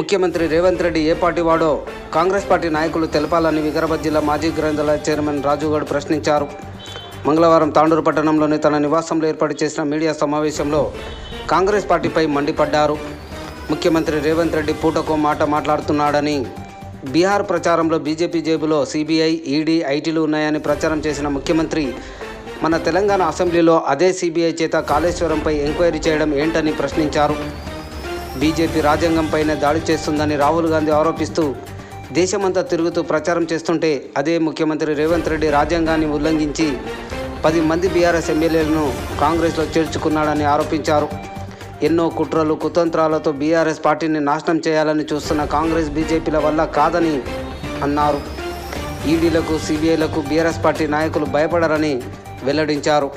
ముఖ్యమంత్రి రేవంత్ రెడ్డి ఏ పార్టీ వాడో కాంగ్రెస్ పార్టీ నాయకులు తెలపాలని వికారాబాద్ జిల్లా మాజీ గ్రంథాలయ చైర్మన్ రాజుగౌడ్ ప్రశ్నించారు. మంగళవారం తాండూరు పట్టణంలోని తన నివాసంలో ఏర్పాటు చేసిన మీడియా సమావేశంలో కాంగ్రెస్ పార్టీపై మండిపడ్డారు. ముఖ్యమంత్రి రేవంత్ రెడ్డి పూటకో మాట మాట్లాడుతున్నాడని, బీహార్ ప్రచారంలో బీజేపీ జేబులో సిబిఐ, ఈడీ, ఐటీలు ఉన్నాయని ప్రచారం చేసిన ముఖ్యమంత్రి మన తెలంగాణ అసెంబ్లీలో అదే సిబిఐ చేత కాళేశ్వరంపై ఎంక్వైరీ చేయడం ఏంటని ప్రశ్నించారు. బీజేపీ రాజ్యాంగంపైనే దాడి చేస్తుందని రాహుల్ గాంధీ ఆరోపిస్తూ దేశమంతా తిరుగుతూ ప్రచారం చేస్తుంటే అదే ముఖ్యమంత్రి రేవంత్ రెడ్డి రాజ్యాంగాన్ని ఉల్లంఘించి 10 మంది బీఆర్ఎస్ ఎమ్మెల్యేలను కాంగ్రెస్లో చేర్చుకున్నాడని ఆరోపించారు. ఎన్నో కుట్రలు కుతంత్రాలతో బీఆర్ఎస్ పార్టీని నాశనం చేయాలని చూస్తున్న కాంగ్రెస్ బీజేపీల వల్ల కాదని అన్నారు. ఈడీలకు, సిబిఐలకు బీఆర్ఎస్ పార్టీ నాయకులు భయపడరని వెల్లడించారు.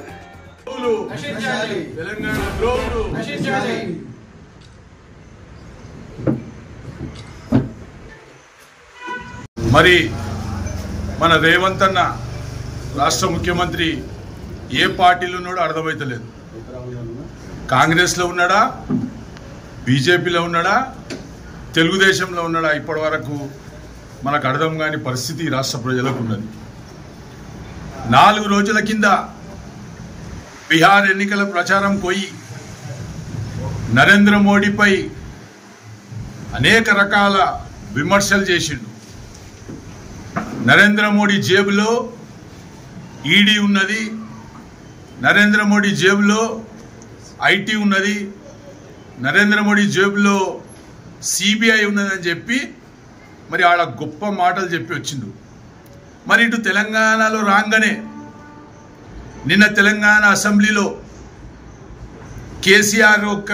మరి మన రేవంత్ అన్న రాష్ట్ర ముఖ్యమంత్రి ఏ పార్టీలో ఉన్నాడో అర్థమైతలేదు. కాంగ్రెస్లో ఉన్నాడా, బీజేపీలో ఉన్నాడా, తెలుగుదేశంలో ఉన్నాడా, ఇప్పటి వరకు మనకు అర్థం కాని పరిస్థితి రాష్ట్ర ప్రజలకు ఉన్నది. 4 రోజుల కింద బీహార్ ఎన్నికల ప్రచారం పోయి నరేంద్ర మోడీపై అనేక రకాల విమర్శలు చేసిండు. నరేంద్ర మోడీ జేబులో ఈడీ ఉన్నది, నరేంద్ర మోడీ జేబులో ఐటీ ఉన్నది, నరేంద్ర మోడీ జేబులో సిబిఐ ఉన్నదని చెప్పి మరి ఆడ గొప్ప మాటలు చెప్పి వచ్చిండు. మరి ఇటు తెలంగాణలో రాగానే నిన్న తెలంగాణ అసెంబ్లీలో కేసీఆర్ యొక్క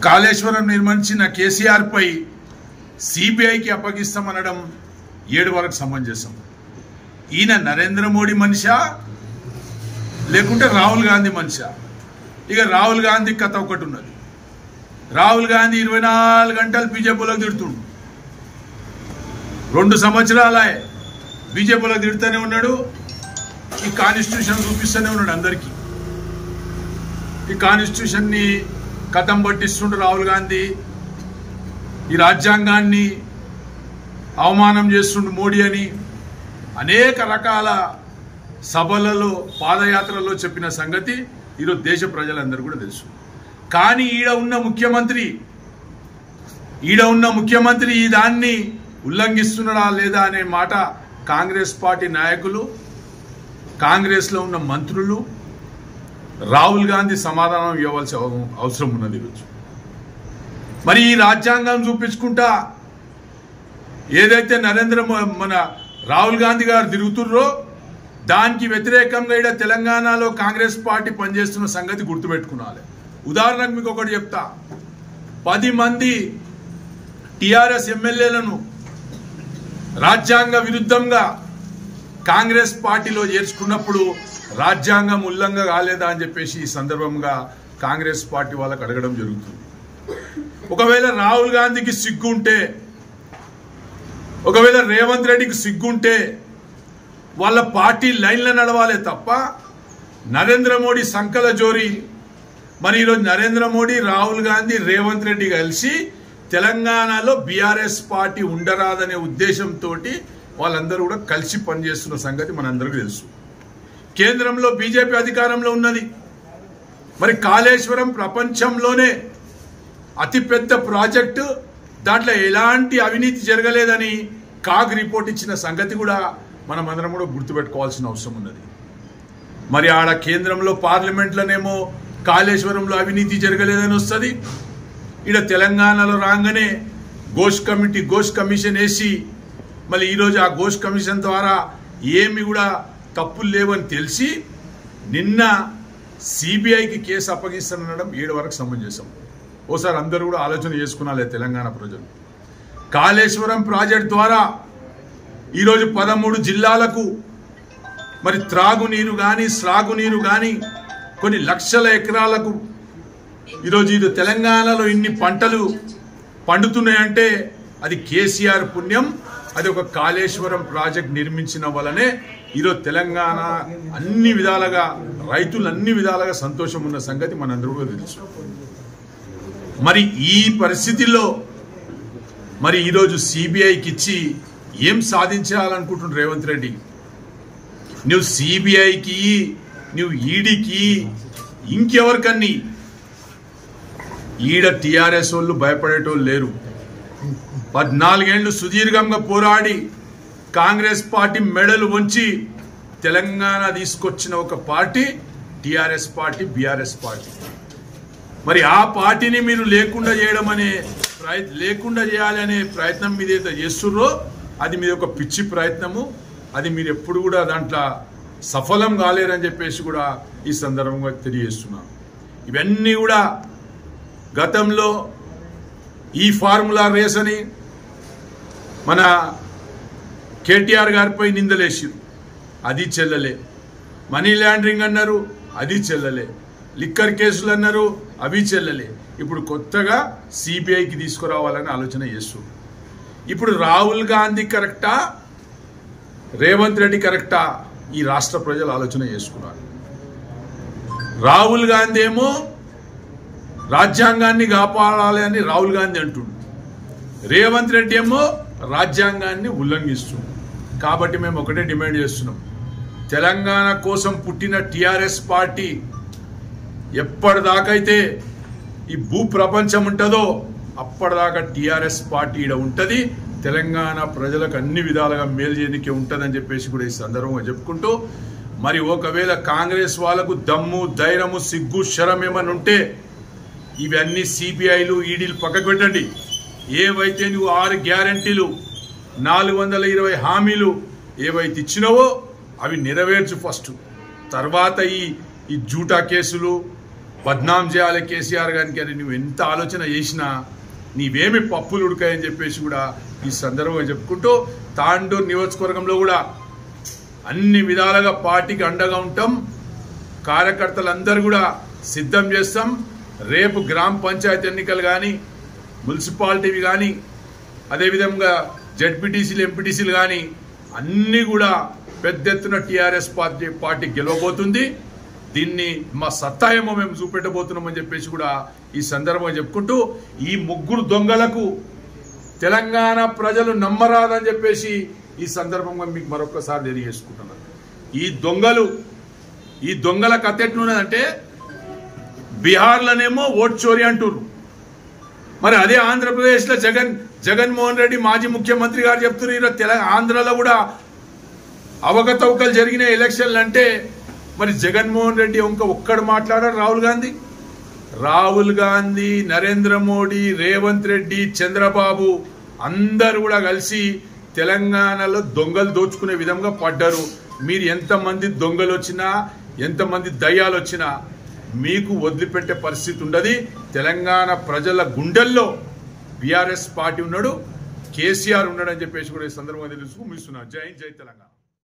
కాళేశ్వరం నిర్మించిన కేసీఆర్పై సిబిఐకి అప్పగిస్తామనడం 7 వరకు సమంజసం. ఈయన నరేంద్ర మోడీ మనిషా లేకుంటే రాహుల్ గాంధీ మనిషా? ఇక రాహుల్ గాంధీ కథ ఒకటి ఉన్నది. రాహుల్ గాంధీ 24 గంటలు బీజేపీలోకి తిడుతుండు. 2 సంవత్సరాలే బీజేపీలోకి తిడుతూనే ఉన్నాడు. ఈ కాన్స్టిట్యూషన్ చూపిస్తూనే ఉన్నాడు అందరికీ. ఈ కాన్స్టిట్యూషన్ని కథం పట్టిస్తుండు రాహుల్ గాంధీ. ఈ రాజ్యాంగాన్ని అవమానం చేస్తుండు మోడీ అని అనేక రకాల సభలలో, పాదయాత్రలో చెప్పిన సంగతి ఈరోజు దేశ ప్రజలందరూ కూడా తెలుసు. కానీ ఈడ ఉన్న ముఖ్యమంత్రి ఈ దాన్ని ఉల్లంఘిస్తున్నాడా లేదా అనే మాట కాంగ్రెస్ పార్టీ నాయకులు, కాంగ్రెస్లో ఉన్న మంత్రులు, రాహుల్ గాంధీ సమాధానం ఇవ్వవలసిన అవసరం ఉన్నది ఈరోజు. మరి ఈ రాజ్యాంగం చూపించుకుంటా ఏదైతే మన రాహుల్ గాంధీ గారు తిరుగుతుర్రో దానికి వ్యతిరేకంగా ఇక్కడ తెలంగాణలో కాంగ్రెస్ పార్టీ పనిచేస్తున్న సంగతి గుర్తుపెట్టుకున్నాలి. ఉదాహరణకు మీకు ఒకటి చెప్తా. 10 మంది టిఆర్ఎస్ ఎమ్మెల్యేలను రాజ్యాంగ విరుద్ధంగా కాంగ్రెస్ పార్టీలో చేర్చుకున్నప్పుడు రాజ్యాంగం ఉల్లంఘన కాలేదా అని చెప్పేసి ఈ సందర్భంగా కాంగ్రెస్ పార్టీ వాళ్ళకు అడగడం జరుగుతుంది. ఒకవేళ రాహుల్ గాంధీకి సిగ్గుంటే, ఒకవేళ రేవంత్ రెడ్డికి సిగ్గుంటే వాళ్ళ పార్టీ లైన్లో నడవాలే తప్ప నరేంద్ర మోడీ సంకల జోరి. మరి ఈరోజు నరేంద్ర మోడీ, రాహుల్ గాంధీ, రేవంత్ రెడ్డి కలిసి తెలంగాణలో బీఆర్ఎస్ పార్టీ ఉండరాదనే ఉద్దేశంతో వాళ్ళందరూ కూడా కలిసి పనిచేస్తున్న సంగతి మనందరికీ తెలుసు. కేంద్రంలో బీజేపీ అధికారంలో ఉన్నది. మరి కాళేశ్వరం ప్రపంచంలోనే అతిపెద్ద ప్రాజెక్టు, దాంట్లో ఎలాంటి అవినీతి జరగలేదని కాగ్ రిపోర్ట్ ఇచ్చిన సంగతి కూడా మనం అందరం కూడా గుర్తుపెట్టుకోవాల్సిన అవసరం ఉన్నది. మరి ఆడ కేంద్రంలో పార్లమెంట్లోనేమో కాళేశ్వరంలో అవినీతి జరగలేదని వస్తుంది. ఇక్కడ తెలంగాణలో రాగానే ఘోష్ కమిషన్ వేసి మళ్ళీ ఈరోజు ఆ ఘోష్ కమిషన్ ద్వారా ఏమి కూడా తప్పులు లేవని తెలిసి నిన్న సిబిఐకి కేసు అప్పగిస్తానడం 7 వరకు సమంజసం. ఓసారి అందరూ కూడా ఆలోచన చేసుకున్నాలే తెలంగాణ ప్రజలు. కాళేశ్వరం ప్రాజెక్ట్ ద్వారా ఈరోజు 13 జిల్లాలకు మరి త్రాగునీరు కానీ, సాగునీరు కానీ కొన్ని లక్షల ఎకరాలకు ఈరోజు ఇది తెలంగాణలో ఇన్ని పంటలు పండుతున్నాయంటే అది కేసీఆర్ పుణ్యం. అది ఒక కాళేశ్వరం ప్రాజెక్ట్ నిర్మించిన వల్లనే ఈరోజు తెలంగాణ అన్ని విధాలుగా, రైతులు అన్ని విధాలుగా సంతోషం ఉన్న సంగతి మనందరూ కూడా తెలుసు. మరి ఈ పరిస్థితుల్లో మరి ఈరోజు సిబిఐకి ఇచ్చి ఏం సాధించాలనుకుంటున్నాడు రేవంత్ రెడ్డి? నువ్వు సిబిఐకి, నువ్వు ఈడీకి, ఇంకెవరికన్నీ ఈడ టిఆర్ఎస్ వాళ్ళు భయపడేటోళ్ళు లేరు. 14 ఏళ్లు సుదీర్ఘంగా పోరాడి కాంగ్రెస్ పార్టీ మెడలు వంచి తెలంగాణ తీసుకొచ్చిన ఒక party TRS party, BRS party. మరి ఆ పార్టీని మీరు లేకుండా చేయాలనే ప్రయత్నం మీద ఏదైతే చేస్తుర్రో అది మీద ఒక పిచ్చి ప్రయత్నము. అది మీరు ఎప్పుడు కూడా దాంట్లో సఫలం కాలేరని చెప్పేసి కూడా ఈ సందర్భంగా తెలియజేస్తున్నాను. ఇవన్నీ కూడా గతంలో ఈ ఫార్ములా రేస్ అని మన కేటీఆర్ గారిపై నిందలేసారు, అది చెల్లలే. మనీ లాండరింగ్ అన్నారు, అది చెల్లలే. లిక్కర్ కేసులు అన్నారు, అవి చెల్లలే. ఇప్పుడు కొత్తగా సిబిఐకి తీసుకురావాలని ఆలోచన చేస్తున్నారు. ఇప్పుడు రాహుల్ గాంధీ కరెక్టా, రేవంత్ రెడ్డి కరెక్టా, ఈ రాష్ట్ర ప్రజలు ఆలోచన చేసుకున్నారు. రాహుల్ గాంధీ ఏమో రాజ్యాంగాన్ని కాపాడాలి అని రాహుల్ గాంధీ అంటుండు, రేవంత్ రెడ్డి ఏమో రాజ్యాంగాన్ని ఉల్లంఘిస్తుంది. కాబట్టి మేము ఒకటే డిమాండ్ చేస్తున్నాం, తెలంగాణ కోసం పుట్టిన టిఆర్ఎస్ పార్టీ ఎప్పటిదాకైతే ఈ భూ ప్రపంచం ఉంటుందో అప్పటిదాకా టిఆర్ఎస్ పార్టీ ఈడ ఉంటుంది. తెలంగాణ ప్రజలకు అన్ని విధాలుగా మేలు చేయడానికి ఉంటుందని చెప్పేసి కూడా ఈ సందర్భంగా చెప్పుకుంటూ, మరి ఒకవేళ కాంగ్రెస్ వాళ్ళకు దమ్ము, ధైర్యము, సిగ్గు, శరం ఏమని ఉంటే ఇవన్నీ సిబిఐలు, ఈడీలు పక్కకు పెట్టండి. ఏవైతే నువ్వు 6 గ్యారంటీలు, 420 హామీలు ఏవైతే ఇచ్చినావో అవి నెరవేర్చు ఫస్ట్. తర్వాత ఈ జూటా కేసులు, బద్నాం చేయాలి కేసీఆర్ గారికి అని నువ్వు ఎంత ఆలోచన చేసినా నీవేమి పప్పులు ఉడకాయని చెప్పేసి కూడా ఈ సందర్భంగా చెప్పుకుంటూ, తాండూరు నియోజకవర్గంలో కూడా అన్ని విధాలుగా పార్టీకి అండగా ఉంటాం. కార్యకర్తలందరూ కూడా సిద్ధం చేస్తాం. రేపు గ్రామ పంచాయతీ ఎన్నికలు కానీ, మున్సిపాలిటీవి కానీ, అదేవిధంగా జడ్పీటీసీలు, ఎంపీటీసీలు కానీ అన్నీ కూడా పెద్ద ఎత్తున టీఆర్ఎస్ పార్టీ గెలవబోతుంది. దీన్ని మా సత్తా ఏమో మేము చూపెట్టబోతున్నామని చెప్పేసి కూడా ఈ సందర్భంగా చెప్పుకుంటూ, ఈ 3 దొంగలకు తెలంగాణ ప్రజలు నమ్మరాదని చెప్పేసి ఈ సందర్భంగా మీకు మరొకసారి తెలియజేసుకుంటున్నాను. ఈ దొంగల కథ ఎట్లున్నదంటే, బీహార్లోనేమో ఓట్ చోరీ అంటున్నారు, మరి అదే ఆంధ్రప్రదేశ్లో జగన్మోహన్ రెడ్డి మాజీ ముఖ్యమంత్రి గారు చెప్తున్నారు ఆంధ్రలో కూడా అవకతవకలు జరిగిన ఎలక్షన్లు అంటే, మరి జగన్మోహన్ రెడ్డి ఒక్కడు మాట్లాడారు. రాహుల్ గాంధీ, నరేంద్ర మోడీ, రేవంత్ రెడ్డి, చంద్రబాబు అందరూ కూడా కలిసి తెలంగాణలో దొంగలు దోచుకునే విధంగా పడ్డారు. మీరు ఎంతమంది దొంగలు వచ్చినా, ఎంతమంది దయ్యాలు వచ్చినా మీకు వదిలిపెట్టే పరిస్థితి ఉండదు. తెలంగాణ ప్రజల గుండెల్లో బీఆర్ఎస్ పార్టీ ఉన్నాడు, కేసీఆర్ ఉన్నాడు అని చెప్పేసి కూడా ఈ సందర్భంగా తెలుసుకున్నాను. జై హింద్, జై తెలంగాణ.